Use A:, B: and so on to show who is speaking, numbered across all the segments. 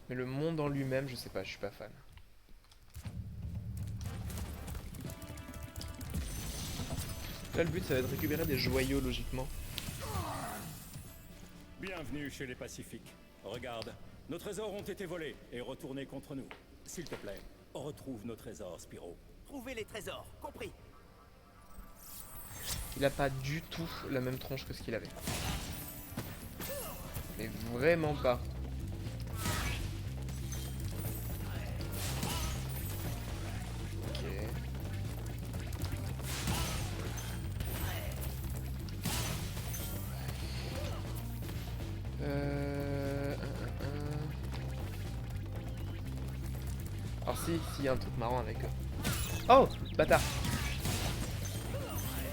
A: Mais le monde en lui-même, je sais pas, je suis pas fan. Là, le but, ça va être de récupérer des joyaux, logiquement.
B: Bienvenue chez les Pacifiques. Regarde, nos trésors ont été volés et retournés contre nous. S'il te plaît, retrouve nos trésors, Spyro.
C: Trouvez les trésors, compris.
A: Il a pas du tout la même tronche que ce qu'il avait. Mais vraiment pas. Ok. Alors si, y a un truc marrant avec eux. Oh, bâtard.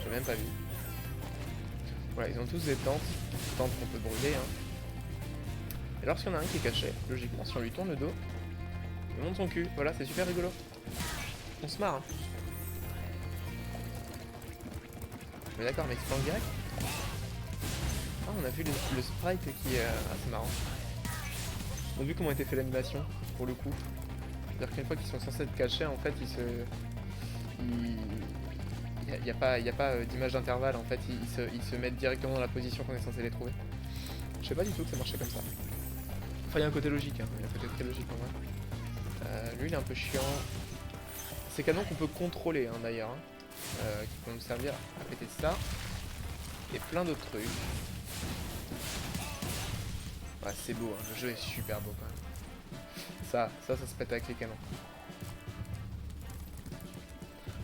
A: J'ai même pas vu. Voilà, ils ont tous des tentes qu'on peut brûler. Hein. Et lorsqu'il y en a un qui est caché, logiquement, si on lui tourne le dos, il monte son cul. Voilà, c'est super rigolo. On se marre. Hein. Mais d'accord, mais c'est pas en direct. Ah, on a vu le sprite qui est assez marrant. On a vu comment était fait l'animation, pour le coup. C'est-à-dire qu'une fois qu'ils sont censés être cachés, en fait, il n'y a pas d'image d'intervalle, en fait, ils se mettent directement dans la position qu'on est censé les trouver. Je sais pas du tout que ça marchait comme ça. Enfin, il y a un côté logique, hein. Il y a un côté très logique en vrai. Lui, il est un peu chiant. C'est canon qu'on peut contrôler, hein, d'ailleurs, hein, qui peut nous servir à péter ça. Et plein d'autres trucs. Ouais, c'est beau, hein. Le jeu est super beau quand même. Ça se pète avec les canons.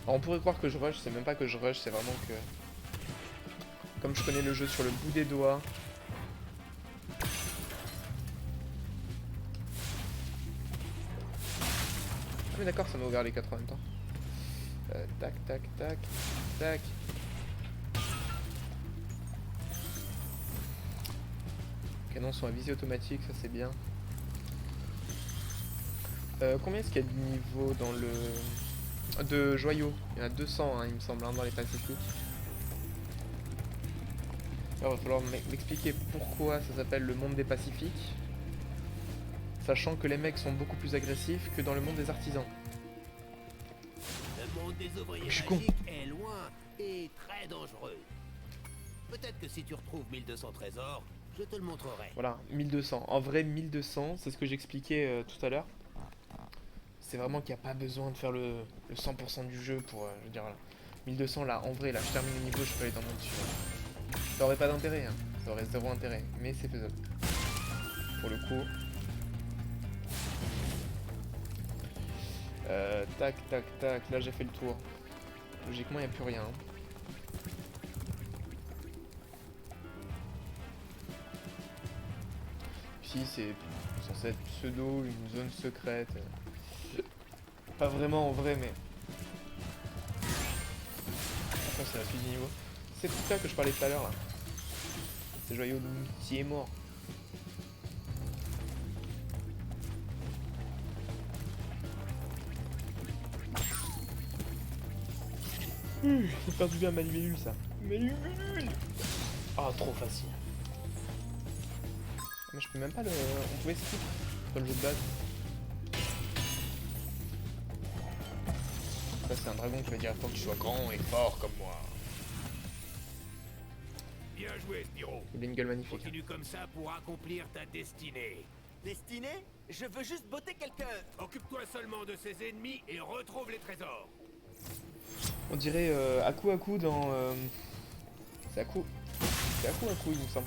A: Alors, on pourrait croire que je rush, c'est même pas que je rush, c'est vraiment que... Comme je connais le jeu sur le bout des doigts... Ah mais d'accord, ça m'a ouvert les 4 en même temps. Tac, tac, tac, tac. Les canons sont à visée automatique, ça c'est bien. Combien est-ce qu'il y a de niveaux dans le... De joyaux? Il y en a 200, hein, il me semble, hein, dans les Pacifiques. Alors, il va falloir m'expliquer pourquoi ça s'appelle le monde des Pacifiques. Sachant que les mecs sont beaucoup plus agressifs que dans le monde des artisans.
C: Le monde des ouvriers
A: Je suis con.
C: magiques est loin et très dangereux. Peut-être que si tu retrouves 1200 trésors, je te le montrerai.
A: Voilà, 1200. En vrai, 1200, c'est ce que j'expliquais tout à l'heure. C'est vraiment qu'il n'y a pas besoin de faire le 100% du jeu pour... je veux dire, voilà. 1200, là, en vrai, là, je termine le niveau, je peux aller dans mon dessus. Ça aurait pas d'intérêt, hein. Ça aurait zéro intérêt, mais c'est faisable. Pour le coup. Tac, tac, tac. Là, j'ai fait le tour. Logiquement, il n'y a plus rien. Hein. Ici, c'est censé être pseudo, une zone secrète. Pas vraiment en vrai, mais... Attention, c'est la suite du niveau. C'est tout ça que je parlais tout à l'heure, là. C'est joyau qui est mort. Ça fait faire du bien à ma libellule, ça. Ma libellule. Ah, trop facile. Mais je peux même pas le... On pouvait skip dans le jeu de base. Ça, c'est un dragon qui va dire faut que tu sois grand et fort comme moi.
C: Bien joué, Spyro.
A: Il a une gueule magnifique.
C: Continue comme ça pour accomplir ta destinée. Destinée? Je veux juste botter quelqu'un. Occupe-toi seulement de ses ennemis et retrouve les trésors.
A: On dirait à coup dans... C'est à coup, il me semble.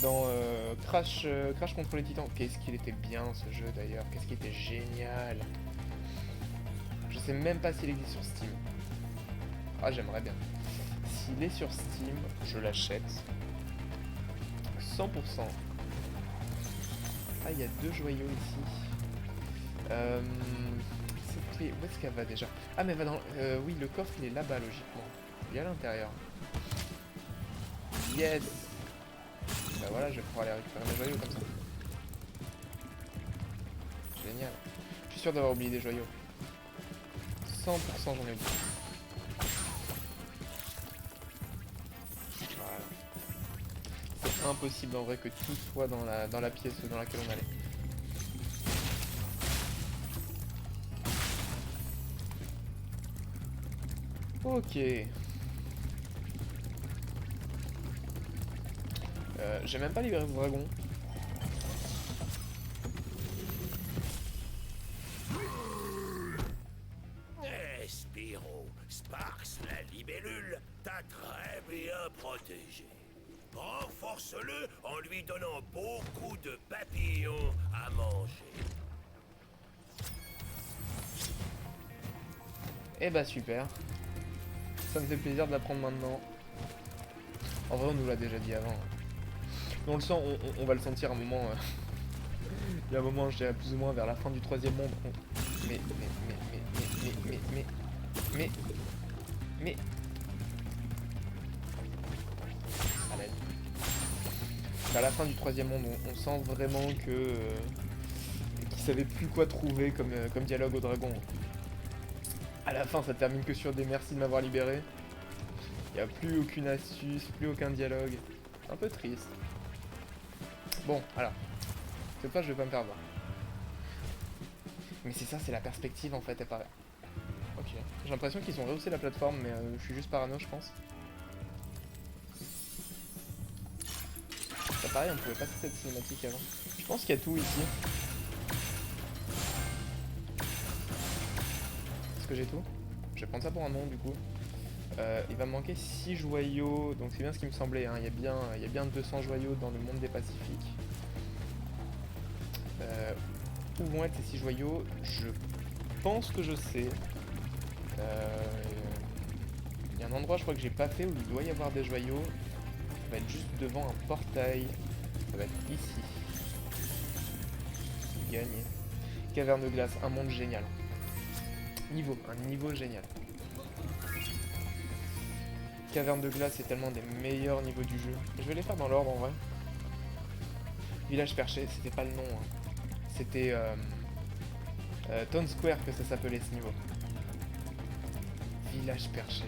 A: Dans Crash contre les Titans. Qu'est-ce qu'il était bien ce jeu d'ailleurs. Qu'est-ce qu'il était génial. Je sais même pas s'il existe sur Steam. Ah, j'aimerais bien. S'il est sur Steam, je l'achète. 100%. Ah, il y a 2 joyaux ici. Cette clé, où est-ce qu'elle va déjà? Ah, mais elle va dans... oui, le coffre, il est là-bas, logiquement. Il est à l'intérieur. Yes. Bah voilà, je vais pouvoir aller récupérer mes joyaux comme ça. Génial. Je suis sûr d'avoir oublié des joyaux. 100% j'en ai oublié. Voilà. C'est impossible en vrai que tout soit dans la pièce dans laquelle on allait. Ok. J'ai même pas libéré ce dragon.
C: Eh, Spyro, Sparks, la libellule, t'a très bien protégé. Renforce-le en lui donnant beaucoup de papillons à manger.
A: Eh bah super. Ça me fait plaisir de l'apprendre maintenant. En vrai on nous l'a déjà dit avant. On le sent, on va le sentir à un moment. Il y a un moment, je dirais plus ou moins vers la fin du troisième monde. Mais. À l'aide. Vers la fin du troisième monde, on sent vraiment que. Qu'ils savaient plus quoi trouver comme dialogue au dragon. À la fin, ça termine que sur des merci de m'avoir libéré. Il n'y a plus aucune astuce, plus aucun dialogue. Un peu triste. Bon, alors. Cette fois, je vais pas me faire voir. Mais c'est ça, c'est la perspective en fait, elle paraît. Ok. J'ai l'impression qu'ils ont rehaussé la plateforme, mais je suis juste parano, je pense. Ça pareil, on pouvait passer cette cinématique avant. Je pense qu'il y a tout ici. Est-ce que j'ai tout? Je vais prendre ça pour un nom du coup. Il va me manquer 6 joyaux, donc c'est bien ce qui me semblait, hein. Il y a bien 200 joyaux dans le monde des Pacifiques. Où vont être ces 6 joyaux? Je pense que je sais. Il y a un endroit je crois que j'ai pas fait où il doit y avoir des joyaux. Ça va être juste devant un portail. Ça va être ici. Gagné. Caverne de glace, un monde génial. Un niveau génial. Caverne de glace, c'est tellement des meilleurs niveaux du jeu. Je vais les faire dans l'ordre en vrai. Village perché, c'était pas le nom. Hein. C'était Town Square que ça s'appelait ce niveau. Village perché.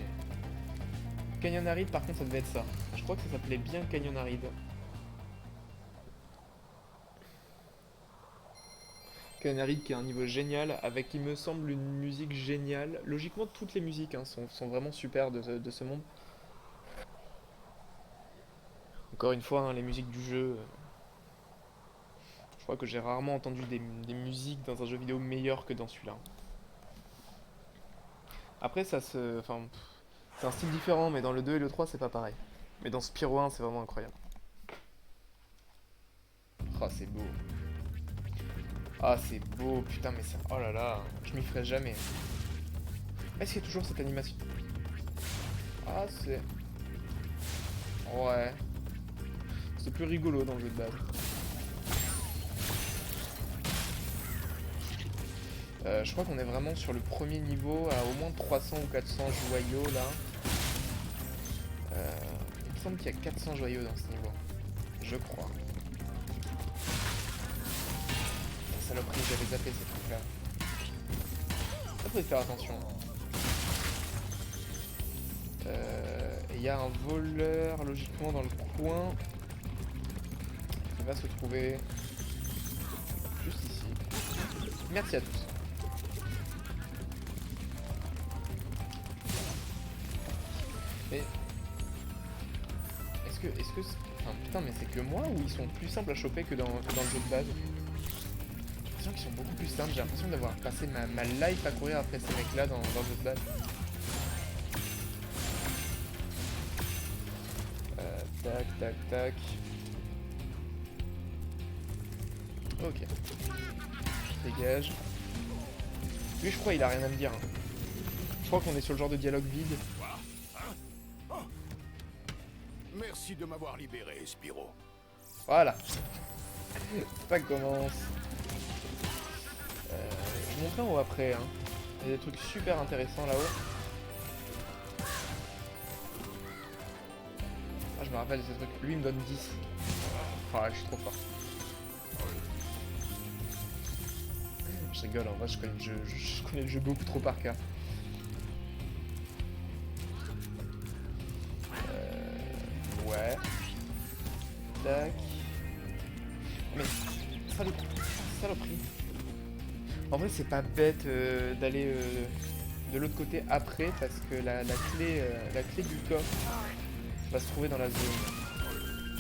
A: Canyon aride, par contre, ça devait être ça. Je crois que ça s'appelait bien Canyon aride. Canyon aride qui est un niveau génial, avec, il me semble, une musique géniale. Logiquement, toutes les musiques hein, sont vraiment super de ce monde. Encore une fois, hein, les musiques du jeu... Je crois que j'ai rarement entendu des musiques dans un jeu vidéo meilleures que dans celui-là. Après, ça se... Enfin, c'est un style différent, mais dans le 2 et le 3, c'est pas pareil. Mais dans Spyro 1, c'est vraiment incroyable. Ah, c'est beau. Ah, c'est beau, putain, mais ça... Oh là là, je m'y ferai jamais. Est-ce qu'il y a toujours cette animation? Ah, c'est... Ouais. C'est plus rigolo dans le jeu de base. Je crois qu'on est vraiment sur le premier niveau à au moins 300 ou 400 joyaux là. Il me semble qu'il y a 400 joyaux dans ce niveau. Je crois. La saloperie, j'avais zappé ces trucs là. Ça faut faire attention. Et il y a un voleur logiquement dans le coin qui va se trouver juste ici. Merci à tous. Mais est-ce que enfin putain mais c'est que moi ou ils sont plus simples à choper que dans le jeu de base? J'ai l'impression qu'ils sont beaucoup plus simples, j'ai l'impression d'avoir passé ma life à courir après ces mecs là dans le jeu de base. Tac tac tac. Ok. Dégage. Lui je crois il a rien à me dire. Hein. Je crois qu'on est sur le genre de dialogue vide.
C: Merci de m'avoir libéré, Spyro.
A: Voilà. Ça commence. Je vous montrerai en haut après. Hein. Il y a des trucs super intéressants là-haut. Ah, je me rappelle de ce truc. Lui, il me donne 10. Ah, je suis trop fort. Je rigole, en vrai, je connais le jeu beaucoup trop par cœur. Ouais. Tac. Mais, saloperie. En vrai, c'est pas bête d'aller de l'autre côté après parce que la clé du coffre va se trouver dans la zone.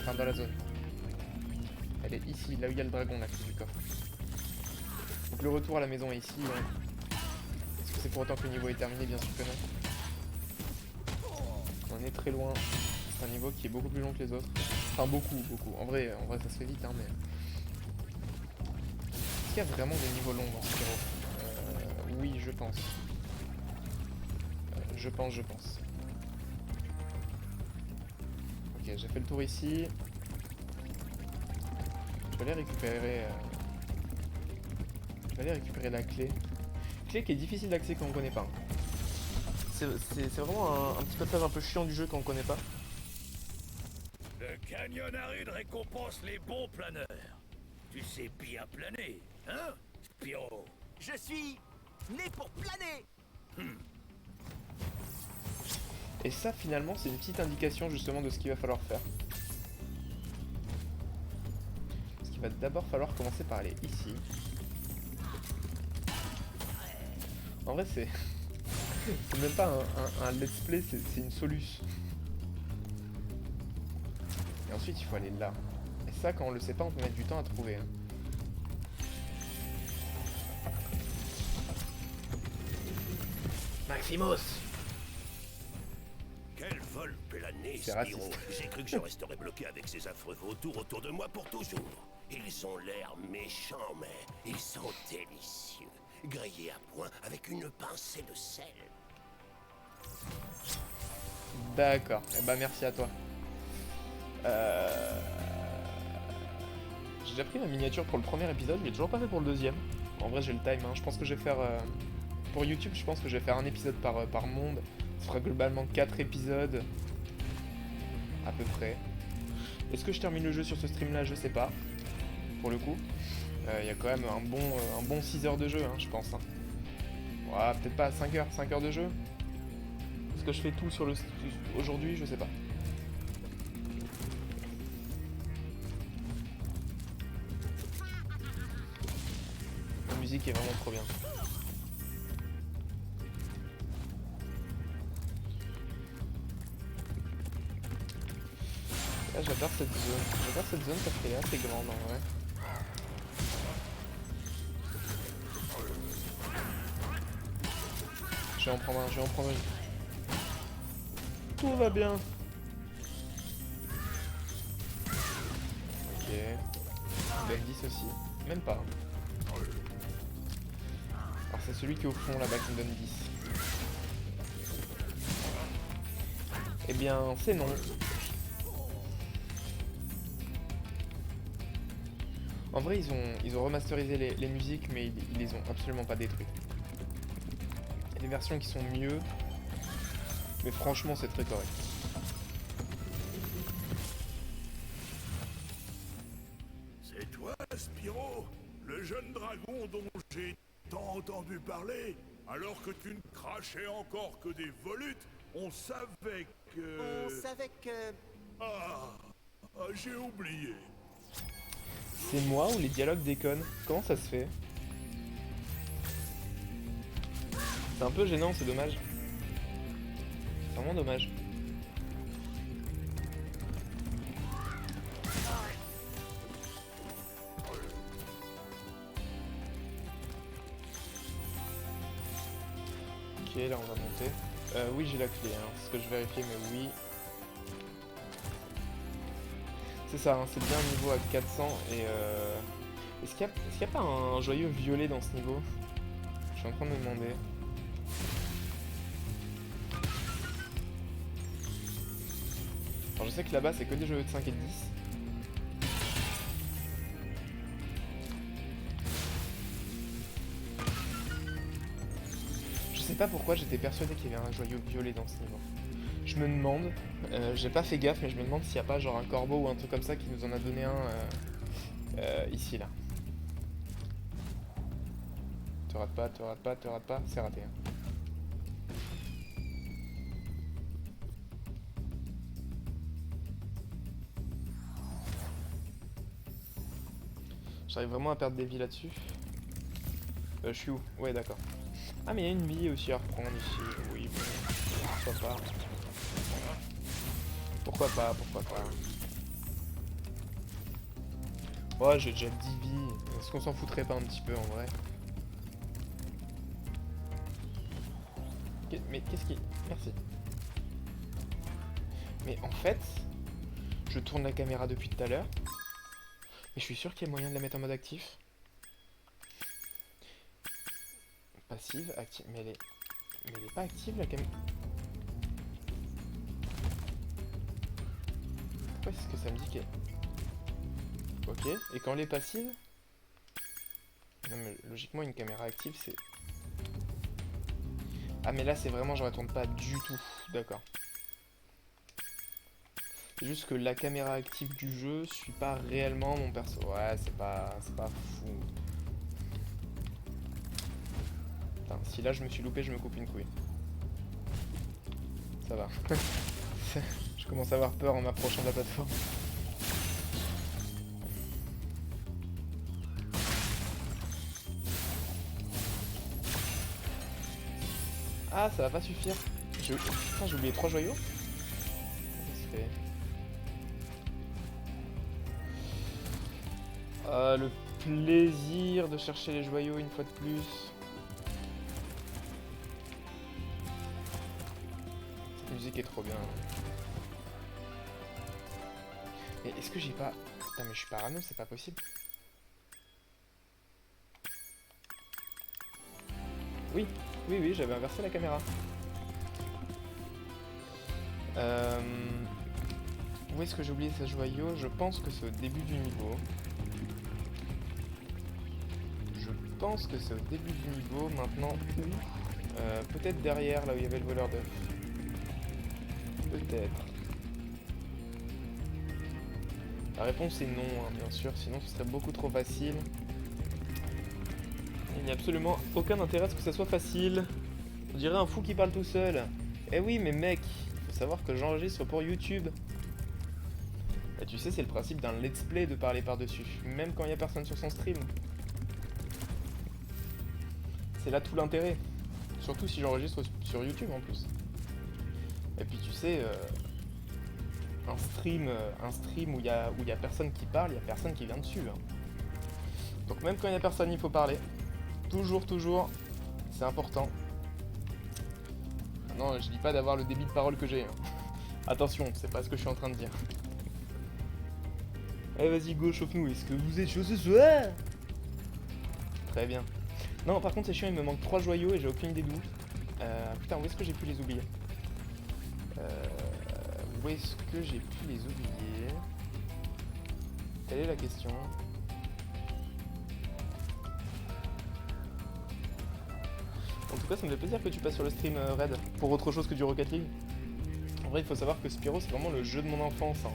A: Enfin dans la zone. Elle est ici, là où il y a le dragon, la clé du coffre. Donc le retour à la maison est ici. Hein. Est-ce que c'est pour autant que le niveau est terminé? Bien sûr que non. On est très loin. C'est un niveau qui est beaucoup plus long que les autres. Enfin beaucoup. En vrai ça se fait vite hein, mais... Est-ce qu'il y a vraiment des niveaux longs dans Spyro? Oui, je pense. Je pense. Ok, j'ai fait le tour ici. Je vais aller récupérer la clé. Clé qui est difficile d'accès quand on connaît pas. C'est vraiment un petit passage un peu chiant du jeu quand on connaît pas.
C: Le canyon aride récompense les bons planeurs. Tu sais bien planer, hein, Spyro?
D: Je suis né pour planer.
A: Et ça finalement c'est une petite indication justement de ce qu'il va falloir faire. Parce qu'il va d'abord falloir commencer par aller ici. En vrai c'est... c'est même pas un let's play, c'est une solution. Et ensuite il faut aller là. Et ça quand on le sait pas on peut mettre du temps à trouver. Hein. Maximos!
C: Quel vol plané,
A: C'est
C: Spyro.
A: raciste.
C: J'ai cru que je resterais bloqué avec ces affreux vautours autour de moi pour toujours. Ils ont l'air méchants, mais ils sont délicieux. Grillés à point avec une pincée de sel.
A: D'accord, et bah merci à toi. J'ai déjà pris ma miniature pour le premier épisode, je l'ai toujours pas fait pour le deuxième. En vrai j'ai le time, hein. Je pense que je vais faire... Pour YouTube, je pense que je vais faire un épisode par monde. Ce sera globalement 4 épisodes. À peu près. Est-ce que je termine le jeu sur ce stream là? Je sais pas. Pour le coup. Il y a quand même un bon 6 heures de jeu, hein, je pense. Hein. Ouais, peut-être pas 5 heures de jeu. Est-ce que je fais tout sur le aujourd'hui? Je sais pas. La musique est vraiment trop bien. Ah, j'adore cette zone. J'adore cette zone parce qu'elle est assez grande en vrai. Je vais en prendre une. Tout va bien. Ok. Donne 10 aussi. Même pas. Alors c'est celui qui est au fond là-bas qui me donne 10. Eh bien, c'est non. En vrai, ils ont remasterisé les musiques, mais ils les ont absolument pas détruites. Il y a des versions qui sont mieux, mais franchement, c'est très correct.
C: C'est toi, Spyro, le jeune dragon dont j'ai tant entendu parler. Alors que tu ne crachais encore que des volutes, on savait que...
D: On savait que...
C: j'ai oublié.
A: C'est moi ou les dialogues déconnent? Comment ça se fait? C'est un peu gênant, c'est dommage. C'est vraiment dommage. Ok, là on va monter. Oui, j'ai la clé, hein. C'est ce que je vérifie, mais oui. C'est ça, hein, c'est bien un niveau à 400 et Est-ce qu'il y a pas un joyau violet dans ce niveau? Je suis en train de me demander. Alors je sais que là-bas c'est que des joyaux de 5 et de 10. Je sais pas pourquoi j'étais persuadé qu'il y avait un joyau violet dans ce niveau. Je me demande, j'ai pas fait gaffe, mais je me demande s'il n'y a pas genre un corbeau ou un truc comme ça qui nous en a donné un ici là. Te rate pas, c'est raté. Hein. J'arrive vraiment à perdre des vies là-dessus. Je suis où? Ouais, d'accord. Ah mais il y a une vie aussi à reprendre ici. Oui, bon, pourquoi pas. Pourquoi pas, pourquoi pas. Ouais, j'ai déjà 10 vies. Est-ce qu'on s'en foutrait pas un petit peu en vrai? Mais qu'est-ce qui... Merci. Mais en fait, je tourne la caméra depuis tout à l'heure. Et je suis sûr qu'il y a moyen de la mettre en mode actif. Passive, active. Mais elle est pas active la caméra. Pourquoi est-ce que ça me dit qu'elle... Ok, et quand elle est passive... Non mais logiquement une caméra active c'est... Ah mais là c'est vraiment je retourne pas du tout, d'accord. C'est juste que la caméra active du jeu suit pas réellement mon perso. Ouais c'est pas fou. Putain, si là je me suis loupé je me coupe une couille. Ça va. Je commence à avoir peur en m'approchant de la plateforme. Ah, ça va pas suffire. Putain, j'ai oublié 3 joyaux. Comment ça se fait? Ah, le plaisir de chercher les joyaux une fois de plus. Cette musique est trop bien. Mais est-ce que j'ai pas... Putain, mais je suis parano, c'est pas possible. Oui, oui, j'avais inversé la caméra. Où est-ce que j'ai oublié ce joyau? Je pense que c'est au début du niveau. Je pense que c'est au début du niveau. Maintenant, où? Peut-être derrière, là où il y avait le voleur d'œufs. Peut-être. La réponse est non, hein, bien sûr, sinon ce serait beaucoup trop facile. Il n'y a absolument aucun intérêt à ce que ça soit facile. On dirait un fou qui parle tout seul. Eh oui, mais mec, faut savoir que j'enregistre pour YouTube. Bah, tu sais, c'est le principe d'un let's play de parler par-dessus, même quand il n'y a personne sur son stream. C'est là tout l'intérêt. Surtout si j'enregistre sur YouTube en plus. Et puis tu sais, un stream où il y a personne qui parle, il y a personne qui vient dessus. Hein. Donc même quand il n'y a personne, il faut parler. Toujours, c'est important. Non, je dis pas d'avoir le débit de parole que j'ai. Hein. Attention, c'est pas ce que je suis en train de dire. Allez, vas-y, go, chauffe-nous. Est-ce que vous êtes chaud ce soir? Très bien. Non, par contre, c'est chiant, il me manque 3 joyaux et j'ai aucune idée d'où. Putain, où est-ce que j'ai pu les oublier? Où est-ce que j'ai pu les oublier? Quelle est la question? En tout cas, ça me fait plaisir que tu passes sur le stream Red pour autre chose que du Rocket League. En vrai, il faut savoir que Spyro, c'est vraiment le jeu de mon enfance. Hein.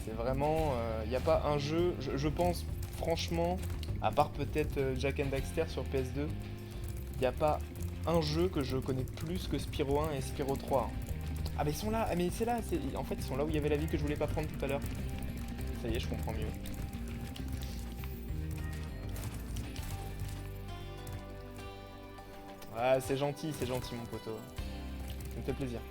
A: C'est vraiment... Il n'y a pas un jeu, je pense franchement, à part peut-être Jak and Daxter sur PS2, il n'y a pas un jeu que je connais plus que Spyro 1 et Spyro 3. Ah mais ils sont là, ah mais c'est là, en fait ils sont là où il y avait la vie que je voulais pas prendre tout à l'heure. Ça y est, je comprends mieux. Ah c'est gentil mon poteau. Ça me fait plaisir.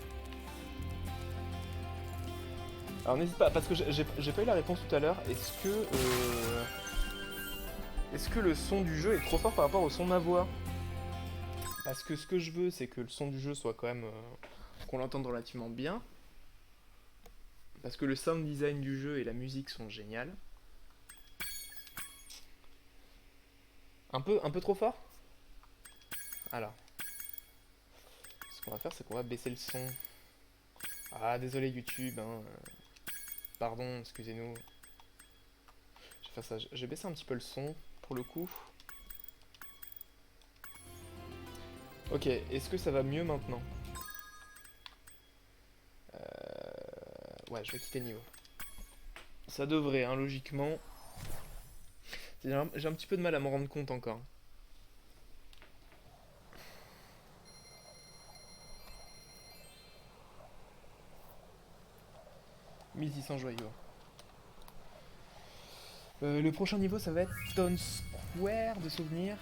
A: Alors n'hésite pas, parce que j'ai pas eu la réponse tout à l'heure. Est-ce que le son du jeu est trop fort par rapport au son de ma voix? Parce que ce que je veux, c'est que le son du jeu soit quand même... qu'on l'entende relativement bien. Parce que le sound design du jeu et la musique sont géniales. Un peu trop fort? Alors. Ce qu'on va faire, c'est qu'on va baisser le son. Ah, désolé YouTube, hein. Pardon, excusez-nous. Je vais faire ça. J'ai baissé un petit peu le son, pour le coup. Ok, est-ce que ça va mieux maintenant? Ouais, je vais quitter le niveau. Ça devrait, hein, logiquement. J'ai un petit peu de mal à m'en rendre compte encore. « 1600 joyaux. Le prochain niveau, ça va être Town Square de souvenir.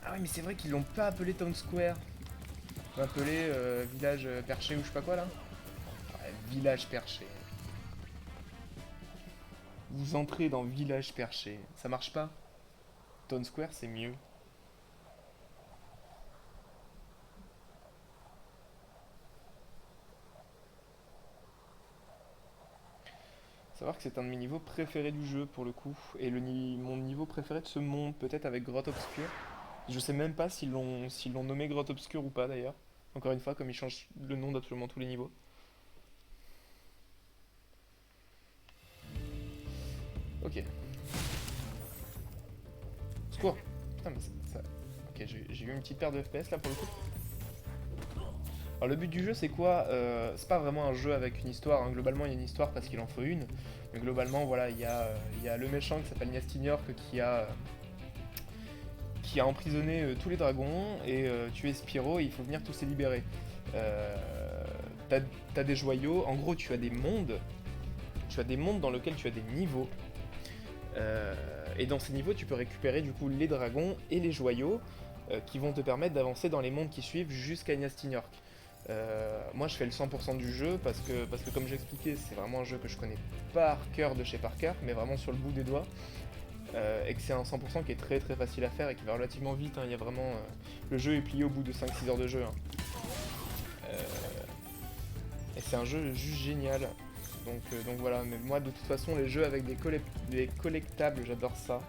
A: Ah oui, mais c'est vrai qu'ils l'ont pas appelé Town Square. Ils l'ont appelé village perché ou je sais pas quoi là. Ouais, village perché. Vous entrez dans village perché. Ça marche pas. Town Square, c'est mieux. Savoir que c'est un de mes niveaux préférés du jeu pour le coup. Et mon niveau préféré de ce monde, peut-être avec Grotte Obscure. Je sais même pas s'ils l'ont nommé Grotte Obscure ou pas d'ailleurs. Encore une fois, comme ils changent le nom d'absolument tous les niveaux. Ok. Secours. Putain mais ça... Ok, j'ai eu une petite perte de FPS là pour le coup. Alors le but du jeu c'est quoi? C'est pas vraiment un jeu avec une histoire, hein. Globalement il y a une histoire parce qu'il en faut une. Mais globalement voilà, il y a le méchant qui s'appelle Niastignork qui a emprisonné tous les dragons et tué Spyro et il faut venir tous les libérer. T'as des joyaux, en gros tu as des mondes. Tu as des mondes dans lesquels tu as des niveaux. Et dans ces niveaux tu peux récupérer du coup les dragons et les joyaux qui vont te permettre d'avancer dans les mondes qui suivent jusqu'à Niastignork. Moi je fais le 100% du jeu parce que comme j'ai expliqué c'est vraiment un jeu que je connais par cœur de chez par cœur mais vraiment sur le bout des doigts et que c'est un 100% qui est très très facile à faire et qui va relativement vite, hein. Il y a vraiment, le jeu est plié au bout de 5-6 heures de jeu, hein. Et c'est un jeu juste génial donc voilà, mais moi de toute façon les jeux avec des collectables j'adore ça.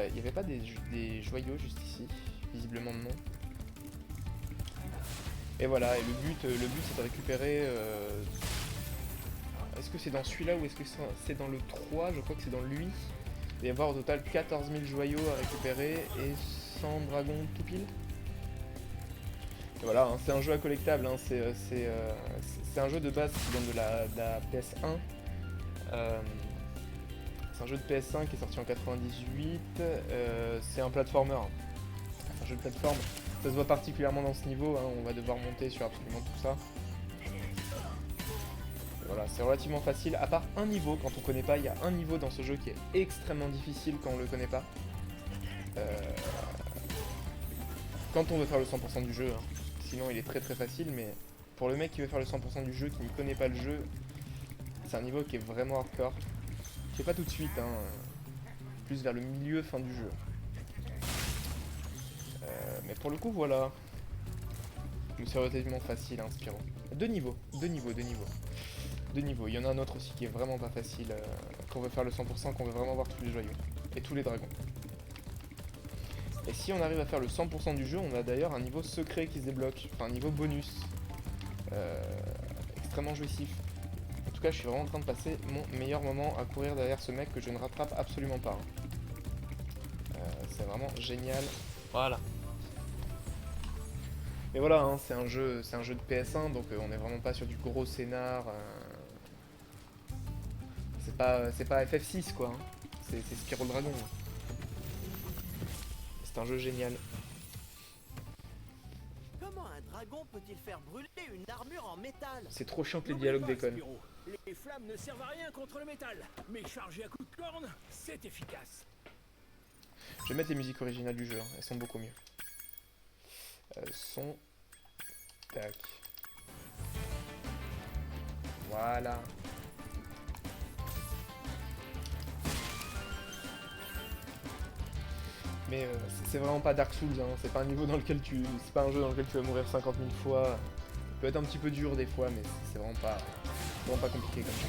A: Il n'y avait pas des joyaux juste ici, visiblement non. Et voilà, et le but c'est de récupérer... Est-ce que c'est dans celui-là ou est-ce que c'est dans le 3? Je crois que c'est dans lui. Il va y avoir au total 14 000 joyaux à récupérer et 100 dragons tout pile. Et voilà, hein, c'est un jeu à collectable, hein, c'est un jeu de base qui vient de la PS1. C'est un jeu de PS1 qui est sorti en 98. C'est un platformer. C'est un jeu de plateforme. Ça se voit particulièrement dans ce niveau, hein, on va devoir monter sur absolument tout ça. Et voilà, c'est relativement facile, à part un niveau, quand on connaît pas, il y a un niveau dans ce jeu qui est extrêmement difficile quand on le connaît pas. Quand on veut faire le 100% du jeu, hein. Sinon il est très très facile, mais pour le mec qui veut faire le 100% du jeu, qui ne connaît pas le jeu, c'est un niveau qui est vraiment hardcore. Qui est pas tout de suite, hein, plus vers le milieu, fin du jeu. Mais pour le coup, voilà. Mais c'est relativement facile, hein, Spyro. Deux niveaux. Il y en a un autre aussi qui est vraiment pas facile, qu'on veut faire le 100%, qu'on veut vraiment voir tous les joyaux. Et tous les dragons. Et si on arrive à faire le 100% du jeu, on a d'ailleurs un niveau secret qui se débloque. Enfin, un niveau bonus. Extrêmement jouissif. En tout cas, je suis vraiment en train de passer mon meilleur moment à courir derrière ce mec que je ne rattrape absolument pas, hein. C'est vraiment génial. Voilà. Mais voilà, hein, c'est un jeu de PS1, donc on n'est vraiment pas sur du gros scénar. C'est pas FF6 quoi, hein. C'est Spyro le Dragon. C'est un jeu génial.
D: Comment un dragon peut-il faire brûler une armure en métal?
A: C'est trop chiant que les
B: N'oublie
A: dialogues
B: pas,
A: déconnent.
B: Spyro, les flammes ne servent à rien contre le métal, mais chargé à coups de corne, c'est efficace.
A: Je vais mettre les musiques originales du jeu, hein, elles sont beaucoup mieux. Son. Tac. Voilà. Mais c'est vraiment pas Dark Souls, hein. C'est pas un niveau dans lequel c'est pas un jeu dans lequel tu vas mourir 50 000 fois. Ça peut être un petit peu dur des fois, mais c'est vraiment pas compliqué comme ça.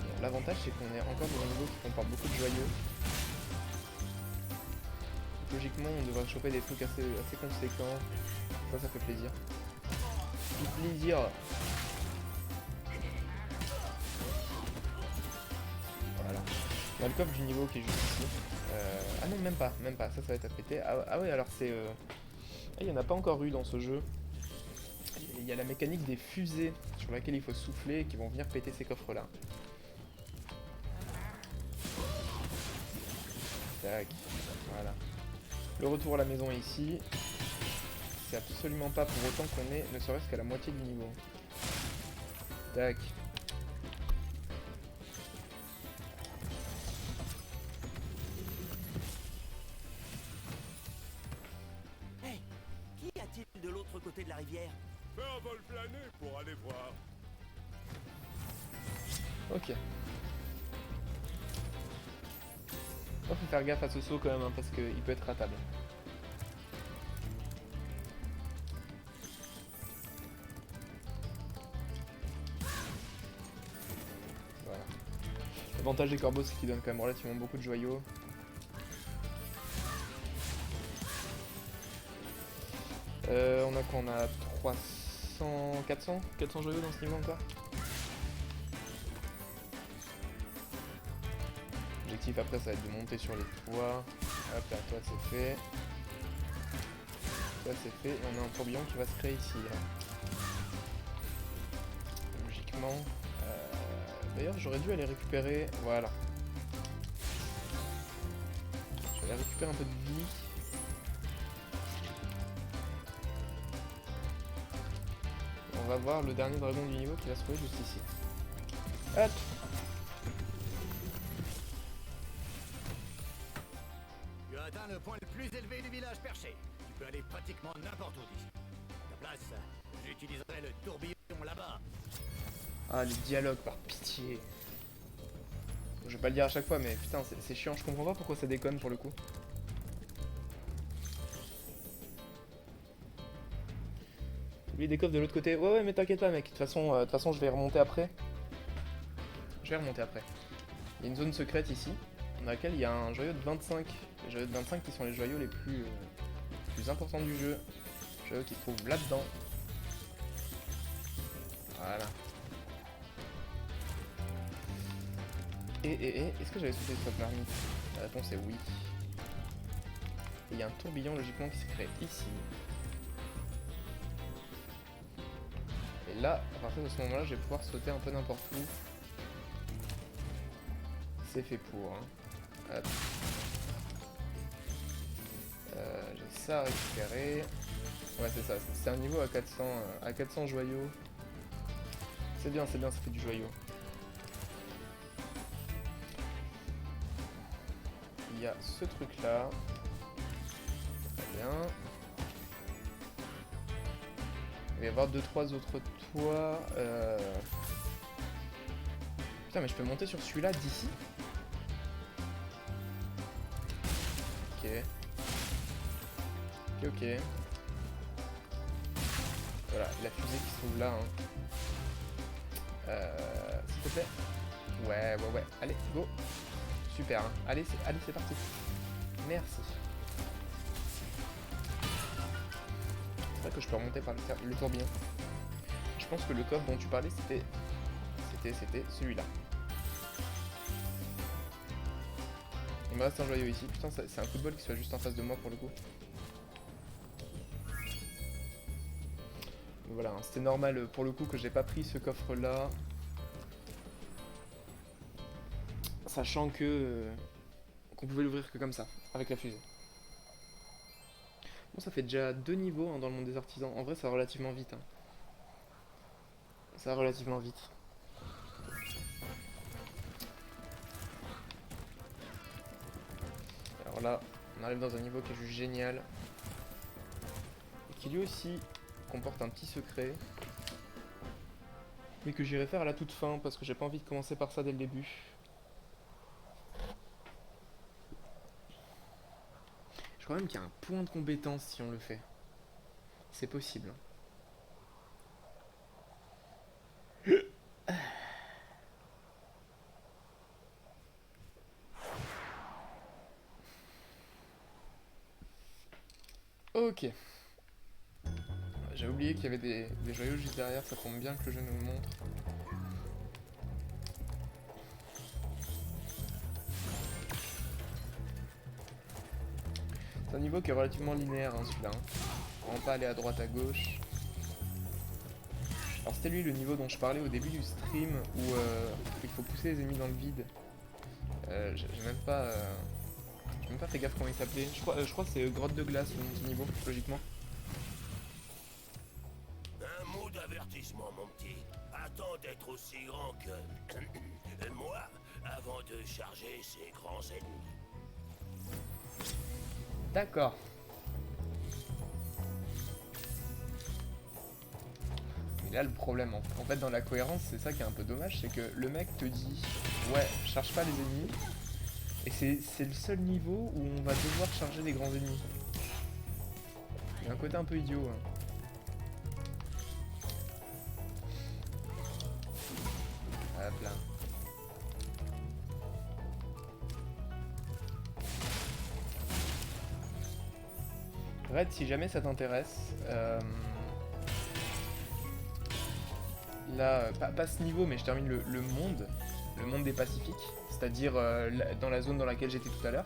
A: Bon, l'avantage c'est qu'on est encore dans un niveau qui comporte beaucoup de joyaux. Logiquement on devrait choper des trucs assez conséquents. Ça fait plaisir. Du plaisir. Voilà. On a le coffre du niveau qui est juste ici. Ah non, même pas, ça va être à péter. Ah ouais, alors c'est... il n'y en a pas encore eu dans ce jeu. Il y a la mécanique des fusées sur laquelle il faut souffler et qui vont venir péter ces coffres là. Tac, voilà. Le retour à la maison est ici. C'est absolument pas pour autant qu'on est ne serait-ce qu'à la moitié du niveau. Tac.
C: Fais un vol plané pour aller voir.
A: Ok. Faut faire gaffe à ce saut quand même, hein, parce qu'il peut être ratable. Voilà. L'avantage des corbeaux, c'est qu'ils donnent quand même relativement beaucoup de joyaux. On a quoi? On a 300... 400 joyaux dans ce niveau encore. L'objectif après ça va être de monter sur les toits. Hop là, toi c'est fait. Toi c'est fait. Et on a un tourbillon qui va se créer ici. Là. Logiquement. D'ailleurs j'aurais dû aller récupérer. Voilà. Je vais aller récupérer un peu de vie. On va voir le dernier dragon du niveau qui va se trouver juste ici. Hop!
E: Tu as atteint le point le plus élevé du village perché. Tu peux aller pratiquement n'importe où d'ici. À ta place, j'utiliserai le tourbillon là-bas.
A: Ah, les dialogues, par pitié. Je vais pas le dire à chaque fois, mais putain, c'est chiant. Je comprends pas pourquoi ça déconne pour le coup. Oublie des coffres de l'autre côté. Ouais, mais t'inquiète pas, mec. De toute façon, je vais y remonter après. Je vais remonter après. Il y a une zone secrète ici, dans laquelle il y a un joyau de 25. Les joyaux de 25 qui sont les joyaux les plus importants du jeu. Les joyaux qui se trouvent là-dedans. Voilà. Est-ce que j'avais sauté cette marmite? La réponse est oui. Et il y a un tourbillon logiquement qui se crée ici. Et là, à partir de ce moment-là, je vais pouvoir sauter un peu n'importe où. C'est fait pour. Hein. Hop. J'ai ça à récupérer. Ouais, c'est ça. C'est un niveau à 400 joyaux. C'est bien, ça fait du joyau. Il y a ce truc-là. Très bien. Il va y avoir 2-3 autres toits. Putain, mais je peux monter sur celui-là d'ici? Ok. Ok. Voilà, la fusée qui se trouve là. Hein. S'il te plaît. Ouais. Allez, go. Super. Hein. Allez, c'est parti. Merci. C'est vrai que je peux remonter par le tourbillon. Je pense que le coffre dont tu parlais, c'était celui-là. Il me reste un joyau ici. Putain, c'est un coup de bol qui soit juste en face de moi pour le coup. Donc voilà, hein, c'était normal pour le coup que j'ai pas pris ce coffre-là. Sachant que qu'on pouvait l'ouvrir que comme ça, avec la fusée. Bon, ça fait déjà 2 niveaux hein, dans le monde des artisans. En vrai, ça va relativement vite. Hein. Ça va relativement vite. Alors là, on arrive dans un niveau qui est juste génial. Et qui lui aussi comporte un petit secret. Mais que j'irai faire à la toute fin parce que j'ai pas envie de commencer par ça dès le début. Je crois même qu'il y a un point de compétence si on le fait. C'est possible. Ok. J'ai oublié qu'il y avait des joyaux juste derrière, ça tombe bien que le jeu nous le montre. C'est un niveau qui est relativement linéaire hein, celui-là. Hein. Vraiment pas aller à droite à gauche. Alors c'était lui le niveau dont je parlais au début du stream où il faut pousser les ennemis dans le vide. J'ai même pas fait gaffe comment il s'appelait. Je crois que c'est grotte de glace le nom de ce niveau, logiquement.
C: Un mot d'avertissement, mon petit. Attends d'être aussi grand que moi avant de charger ces grands ennemis.
A: D'accord. Et là, le problème, en fait, dans la cohérence, c'est ça qui est un peu dommage, c'est que le mec te dit, ouais, charge pas les ennemis, et c'est le seul niveau où on va devoir charger les grands ennemis. Il y a un côté un peu idiot. Hein. Hop là. Red, si jamais ça t'intéresse, là, pas ce niveau, mais je termine le monde des Pacifiques, c'est-à-dire dans la zone dans laquelle j'étais tout à l'heure.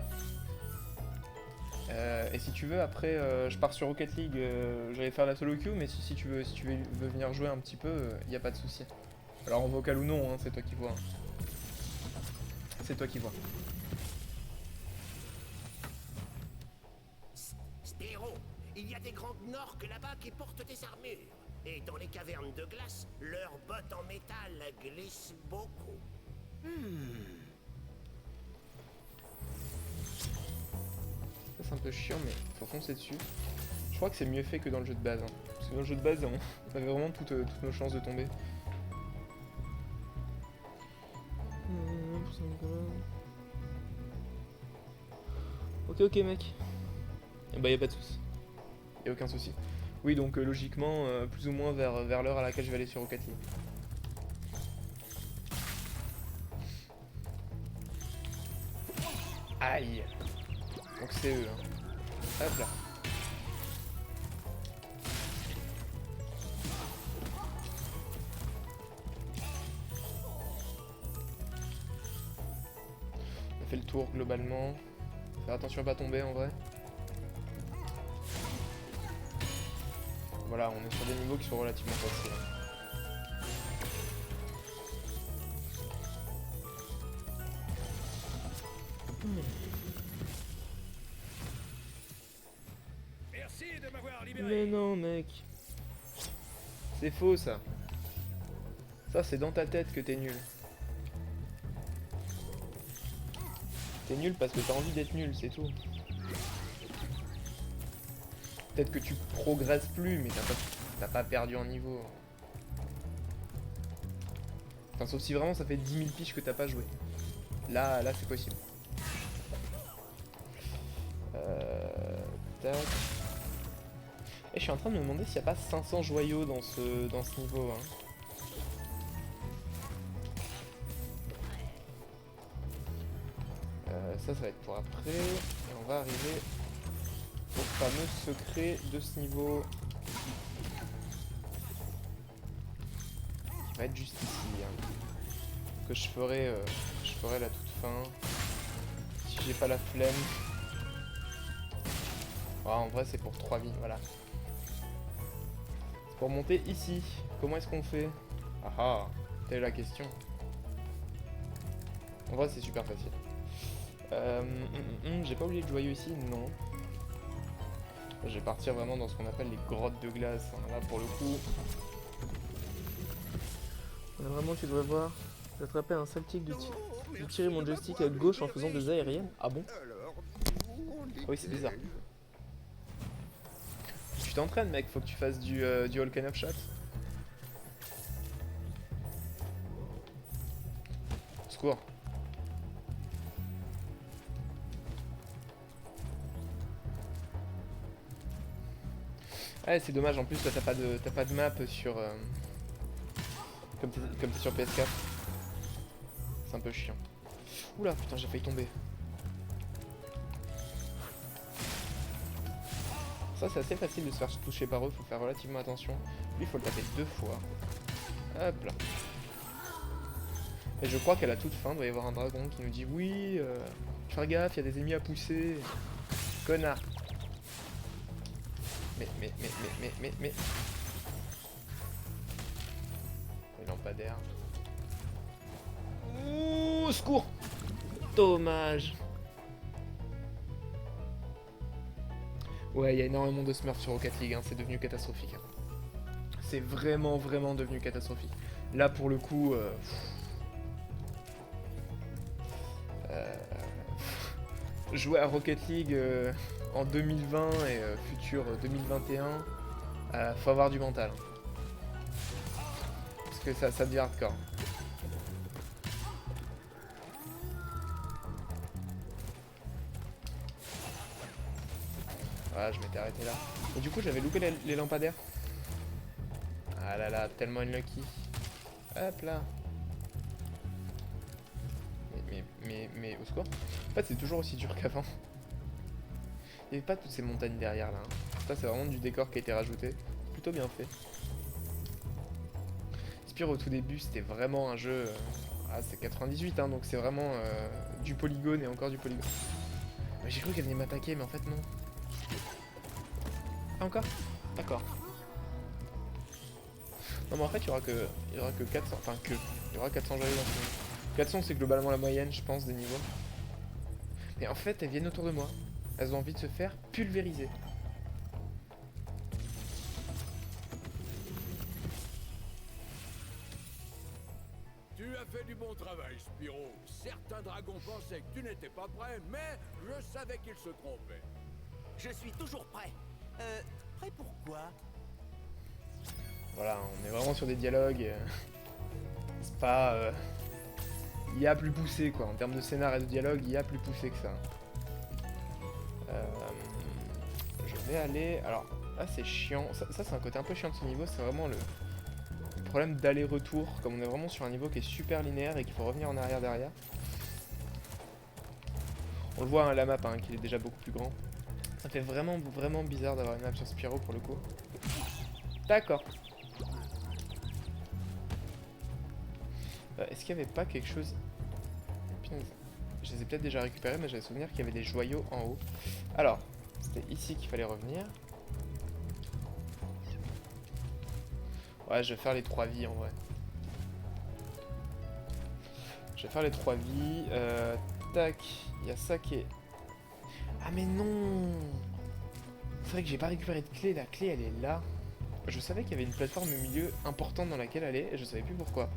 A: Et si tu veux, après, je pars sur Rocket League, j'allais faire la solo queue, mais si tu veux venir jouer un petit peu, il n'y a pas de souci. Alors en vocal ou non, hein, c'est toi qui vois. C'est toi qui vois.
C: Spyro, il y a des grandes norques là-bas qui portent des armures. Et dans les cavernes de glace, leurs bottes en métal glissent beaucoup.
A: Ça c'est un peu chiant, mais faut foncer dessus. Je crois que c'est mieux fait que dans le jeu de base. Hein. Parce que dans le jeu de base, on avait vraiment toutes nos chances de tomber. Ok mec. Bah y'a pas de soucis. Y'a aucun souci. Oui donc logiquement plus ou moins vers l'heure à laquelle je vais aller sur Rocket League. Aïe. Donc c'est eux. Hein. Hop là. On a fait le tour globalement. Faire attention à pas tomber en vrai. Voilà, on est sur des niveaux qui sont relativement faciles.
B: Merci de m'avoir libéré.
A: Mais non mec. C'est faux ça. Ça c'est dans ta tête que t'es nul. T'es nul parce que t'as envie d'être nul, c'est tout. Peut-être que tu progresses plus, mais t'as pas perdu en niveau. Enfin, sauf si vraiment ça fait 10 000 piges que t'as pas joué. Là c'est possible. Tac. Et je suis en train de me demander s'il n'y a pas 500 joyaux dans ce niveau. Hein. Ça va être pour après. Et on va arriver au fameux secret de ce niveau. Qui va être juste ici. Hein. Que je ferai la toute fin. Si j'ai pas la flemme. Ah, en vrai c'est pour 3 vies, voilà. C'est pour monter ici. Comment est-ce qu'on fait? Ah ah, telle est la question. En vrai c'est super facile. J'ai pas oublié de joyau ici? Non. Je vais partir vraiment dans ce qu'on appelle les grottes de glace. Hein. Là pour le coup. Là, vraiment tu devrais voir. J'attrapais un celtique de tirer mon joystick à gauche en faisant des aériennes. Ah bon? Ah oui c'est bizarre. Tu t'entraînes mec, faut que tu fasses du all kind of shot. Secours. Ouais c'est dommage, en plus là t'as pas de map sur... comme t'es sur PS4. C'est un peu chiant. Oula putain j'ai failli tomber. Ça c'est assez facile de se faire toucher par eux, faut faire relativement attention. Lui il faut le taper 2 fois. Hop là. Et je crois qu'à la toute fin, il doit y avoir un dragon qui nous dit oui, faire gaffe, il y a des ennemis à pousser. Connard. Mais. Les lampadaires. Ouh, secours. Dommage. Ouais, il y a énormément de smurfs sur Rocket League, hein, c'est devenu catastrophique. Hein. C'est vraiment devenu catastrophique. Là, pour le coup... jouer à Rocket League en 2020 et futur 2021, faut avoir du mental. que ça devient hardcore. Voilà, je m'étais arrêté là. Et du coup, j'avais loupé les lampadaires. Ah là là, tellement unlucky. Hop là. Mais au secours. En fait, c'est toujours aussi dur qu'avant. Il n'y avait pas toutes ces montagnes derrière là. Ça, c'est vraiment du décor qui a été rajouté. Plutôt bien fait. Spyro au tout début, c'était vraiment un jeu. Ah, c'est 98, hein, donc c'est vraiment du polygone et encore du polygone. J'ai cru qu'elle venait m'attaquer, mais en fait, non. Ah, encore? D'accord. Non, mais en fait, il y aura que 400. Enfin, il y aura 400 joyaux dans ce niveau. 400, c'est globalement la moyenne, je pense, des niveaux. Mais en fait, elles viennent autour de moi. Elles ont envie de se faire pulvériser.
F: Tu as fait du bon travail, Spyro. Certains dragons pensaient que tu n'étais pas prêt, mais je savais qu'ils se trompaient.
D: Je suis toujours prêt. Prêt pour quoi?
A: Voilà, on est vraiment sur des dialogues. C'est pas... il y a plus poussé, quoi. En termes de scénar et de dialogue, il y a plus poussé que ça. Je vais aller... Alors, là, c'est chiant. Ça c'est un côté un peu chiant de ce niveau. C'est vraiment le problème d'aller-retour. Comme on est vraiment sur un niveau qui est super linéaire et qu'il faut revenir en arrière derrière. On le voit, hein, la map, hein, qu'il est déjà beaucoup plus grand. Ça fait vraiment bizarre d'avoir une map sur Spyro, pour le coup. D'accord. Est-ce qu'il n'y avait pas quelque chose... Punaise. Je les ai peut-être déjà récupérés, mais j'avais souvenir qu'il y avait des joyaux en haut. Alors, c'était ici qu'il fallait revenir. Ouais, je vais faire les 3 vies en vrai. Je vais faire les 3 vies. Tac, il y a ça qui est... Ah mais non! C'est vrai que j'ai pas récupéré de clé, la clé elle est là. Je savais qu'il y avait une plateforme au milieu importante dans laquelle aller, et je savais plus pourquoi.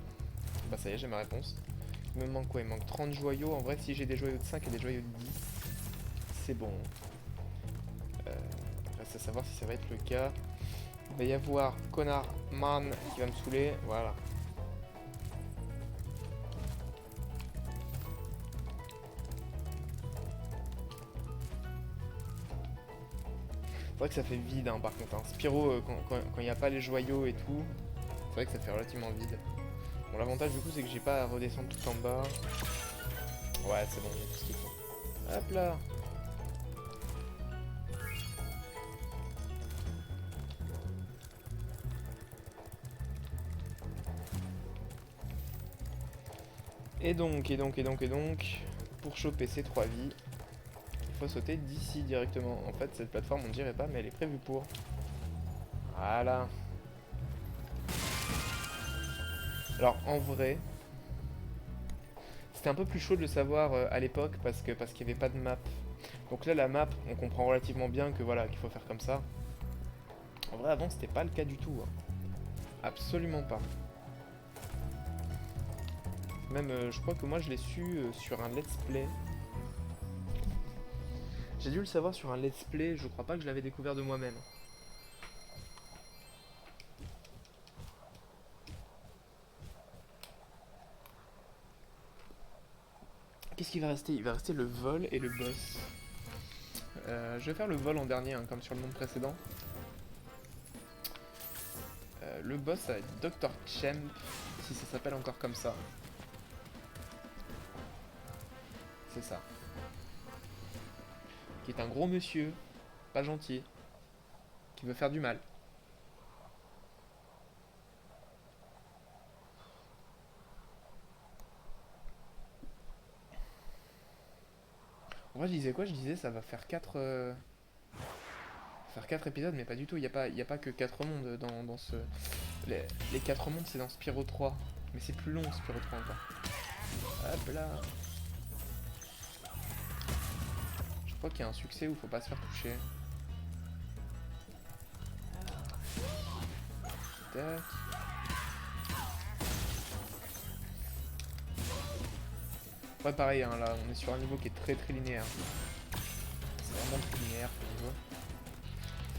A: Bah ça y est, j'ai ma réponse. Il me manque quoi? Il me manque 30 joyaux. En vrai, si j'ai des joyaux de 5 et des joyaux de 10, c'est bon. Reste à savoir si ça va être le cas. Il va y avoir Connard Man qui va me saouler. Voilà. C'est vrai que ça fait vide, hein, par contre. Hein. Spyro, quand il n'y a pas les joyaux et tout, c'est vrai que ça fait relativement vide. Bon, l'avantage du coup, c'est que j'ai pas à redescendre tout en bas. Ouais, c'est bon, il y a tout ce qu'il faut. Hop là. Et donc, pour choper ces 3 vies, il faut sauter d'ici directement. En fait, cette plateforme, on dirait pas, mais elle est prévue pour. Voilà. Alors, en vrai, c'était un peu plus chaud de le savoir à l'époque parce qu'il n'y avait pas de map. Donc là, la map, on comprend relativement bien que voilà, qu'il faut faire comme ça. En vrai, avant, c'était pas le cas du tout. Hein. Absolument pas. Même, je crois que moi, je l'ai su sur un let's play. J'ai dû le savoir sur un let's play, je crois pas que je l'avais découvert de moi-même. Qu'est-ce qui va rester? Il va rester le vol et le boss. Je vais faire le vol en dernier, hein, comme sur le monde précédent. Le boss, ça va être Dr. Champ, si ça s'appelle encore comme ça. C'est ça. Qui est un gros monsieur, pas gentil, qui veut faire du mal. En vrai, je disais quoi? Je disais ça va faire 4 épisodes, mais pas du tout. Il n'y a pas que 4 mondes dans ce... Les 4 mondes, c'est dans Spyro 3. Mais c'est plus long, Spyro 3 encore. Hop là. Je crois qu'il y a un succès où il faut pas se faire toucher. Tac. Ouais, pareil, hein, là, on est sur un niveau qui est très linéaire. C'est vraiment très linéaire ce niveau.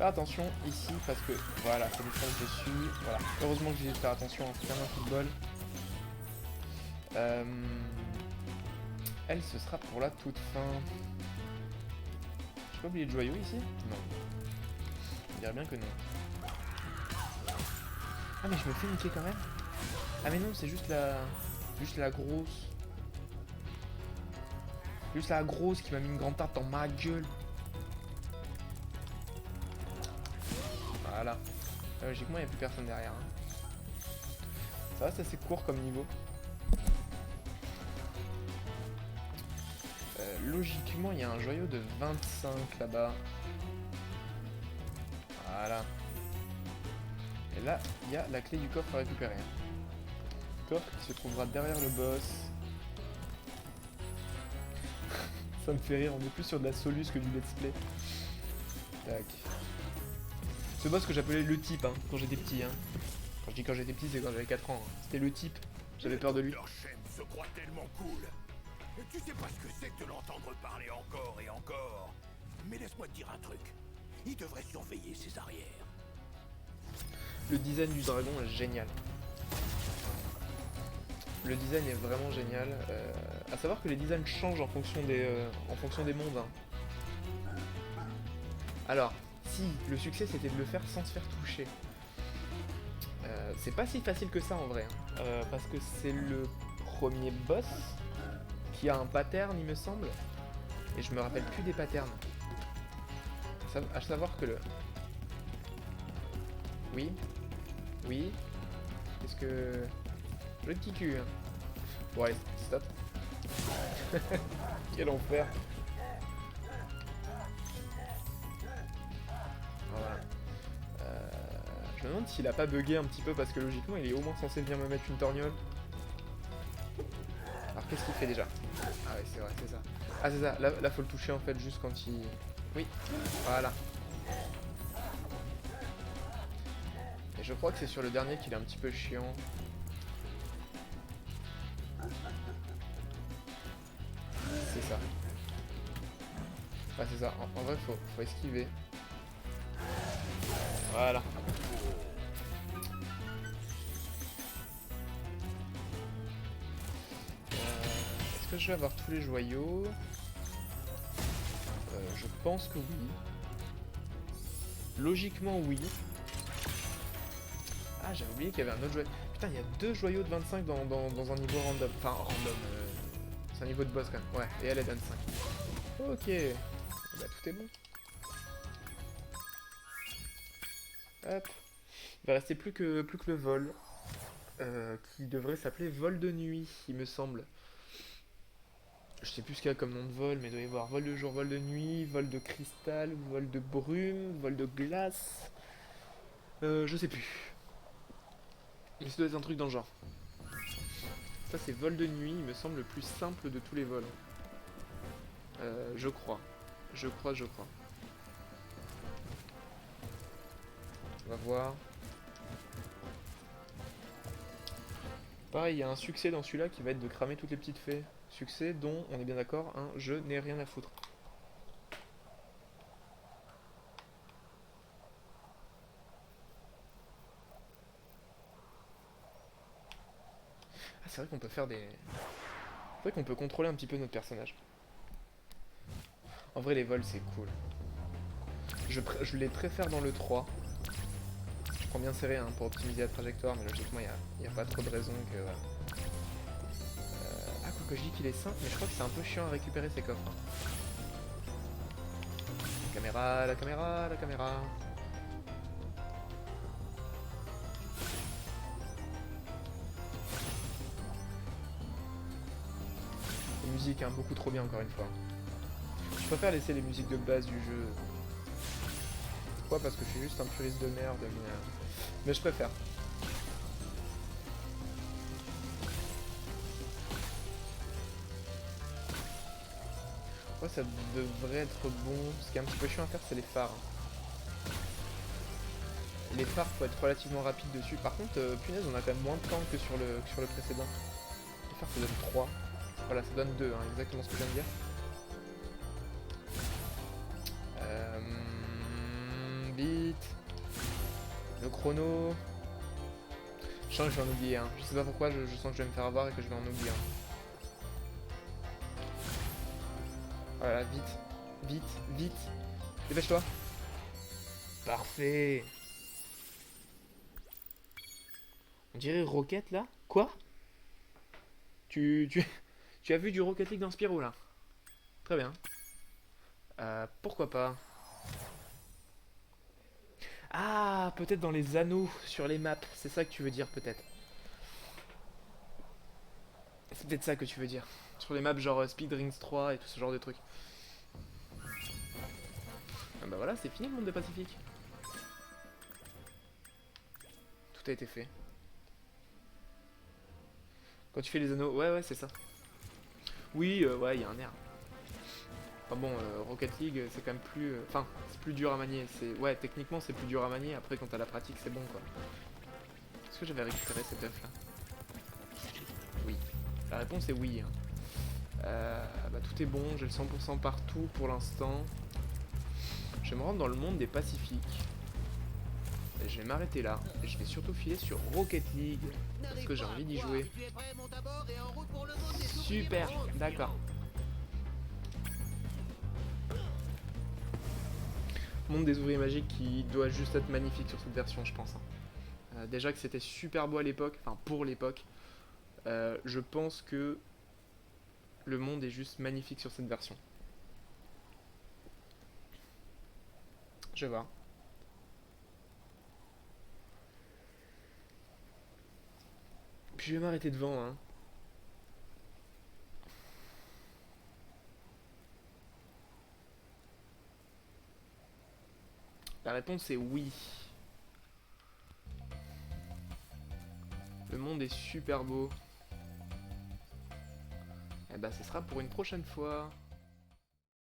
A: Faire attention ici parce que voilà, ça nous tombe dessus. Voilà, heureusement que j'ai dû faire attention en faisant un football. Elle, ce sera pour la toute fin. J'ai pas oublié de joyau ici? Non. Je dirais bien que non. Ah mais je me fais niquer quand même. Ah mais non, c'est juste la grosse. Juste la grosse qui m'a mis une grande tarte dans ma gueule. Voilà. Logiquement, il n'y a plus personne derrière. Hein. Ça va, c'est assez court comme niveau. Logiquement, il y a un joyau de 25 là-bas. Voilà. Et là, il y a la clé du coffre à récupérer. Coffre qui se trouvera derrière le boss. Ça me fait rire, on est plus sur de la Solus que du let's play. Tac. Ce boss que j'appelais le type hein, quand j'étais petit. Hein. Quand je dis quand j'étais petit, c'est quand j'avais 4 ans. Hein. C'était le type. J'avais peur de lui.
C: Leur chaîne se croit tellement cool. Et tu sais pas ce que c'est que de l'entendre parler encore et encore. Mais laisse-moi te dire un truc. Il devrait surveiller ses arrières.
A: Le design du dragon est génial. Le design est vraiment génial. À savoir que les designs changent en fonction des mondes. Hein. Alors, si le succès c'était de le faire sans se faire toucher. C'est pas si facile que ça en vrai. Hein. Parce que c'est le premier boss qui a un pattern il me semble. Et je me rappelle plus des patterns. À savoir que le... Oui. Oui. Qu'est-ce que... Le petit cul. Hein. Bon allez, stop. Quel enfer. Voilà. Je me demande s'il a pas bugué un petit peu parce que logiquement il est au moins censé venir me mettre une torgnole. Alors qu'est-ce qu'il fait déjà? Ah ouais c'est vrai, c'est ça. Ah c'est ça, là faut le toucher en fait juste quand il... Oui, voilà. Et je crois que c'est sur le dernier qu'il est un petit peu chiant. C'est ça. Ah c'est ça, en vrai faut esquiver. Voilà. Est-ce que je vais avoir tous les joyaux? Je pense que oui. Logiquement oui. Ah j'avais oublié qu'il y avait un autre joyau. Putain il y a 2 joyaux de 25 dans un niveau random. Enfin random. C'est un niveau de boss quand même. Ouais, et elle est 25. Ok. Bah tout est bon. Hop. Il va rester plus que le vol. Qui devrait s'appeler vol de nuit, il me semble. Je sais plus ce qu'il y a comme nom de vol, mais il doit y avoir vol de jour, vol de nuit, vol de cristal, vol de brume, vol de glace. Je sais plus. Mais ça doit être un truc dans le genre. Ça c'est vol de nuit, il me semble le plus simple de tous les vols. Je crois. Je crois. On va voir. Pareil, il y a un succès dans celui-là qui va être de cramer toutes les petites fées. Succès dont, on est bien d'accord, hein, je n'ai rien à foutre. Ah, c'est vrai qu'on peut faire des... C'est vrai qu'on peut contrôler un petit peu notre personnage. En vrai, les vols, c'est cool. Je les préfère dans le 3. Je prends bien serré hein, pour optimiser la trajectoire, mais logiquement, il n'y a pas trop de raison que... Voilà. Ah, quoi que je dis qu'il est simple, mais je crois que c'est un peu chiant à récupérer ces coffres. La caméra. Les musiques, hein, beaucoup trop bien encore une fois. Je préfère laisser les musiques de base du jeu. Pourquoi? Parce que je suis juste un puriste de merde, mais je préfère. Ouais, ça devrait être bon. Ce qui est un petit peu chiant à faire, c'est les phares. Les phares, faut être relativement rapide dessus. Par contre, punaise, on a quand même moins de temps que sur le précédent. Les phares, ça donne 3. Voilà, ça donne 2, hein, exactement ce que je viens de dire. vite. Le chrono. Je sens que je vais en oublier un. Je sais pas pourquoi, je sens que je vais me faire avoir et que je vais en oublier un. Voilà, vite. Vite, vite. Dépêche-toi. Parfait. On dirait Rocket là. Quoi? Tu as vu du Rocket League dans Spyro là? Très bien. Pourquoi pas? Ah, peut-être dans les anneaux sur les maps. C'est ça que tu veux dire peut-être. C'est peut-être ça que tu veux dire. Sur les maps genre Speed Rings 3 et tout ce genre de trucs. Ah bah voilà, c'est fini le monde des Pacifiques. Tout a été fait. Quand tu fais les anneaux, ouais c'est ça. Oui, ouais, il y a un air. Enfin bon, Rocket League, c'est quand même plus... Enfin, c'est plus dur à manier. Ouais, techniquement, c'est plus dur à manier. Après, quand t'as la pratique, c'est bon, quoi. Est-ce que j'avais récupéré cet œuf, là? Oui. La réponse est oui. Hein. Bah, tout est bon. J'ai le 100% partout pour l'instant. Je vais me rendre dans le monde des Pacifiques. Et je vais m'arrêter là. Et je vais surtout filer sur Rocket League. Parce que j'ai envie d'y jouer. Super, d'accord. Monde des ouvriers magiques qui doit juste être magnifique sur cette version, je pense. Déjà que c'était super beau à l'époque, enfin pour l'époque. Je pense que le monde est juste magnifique sur cette version. Je vais voir. Puis je vais m'arrêter devant, hein. La réponse est oui. Le monde est super beau. Et bah ce sera pour une prochaine fois.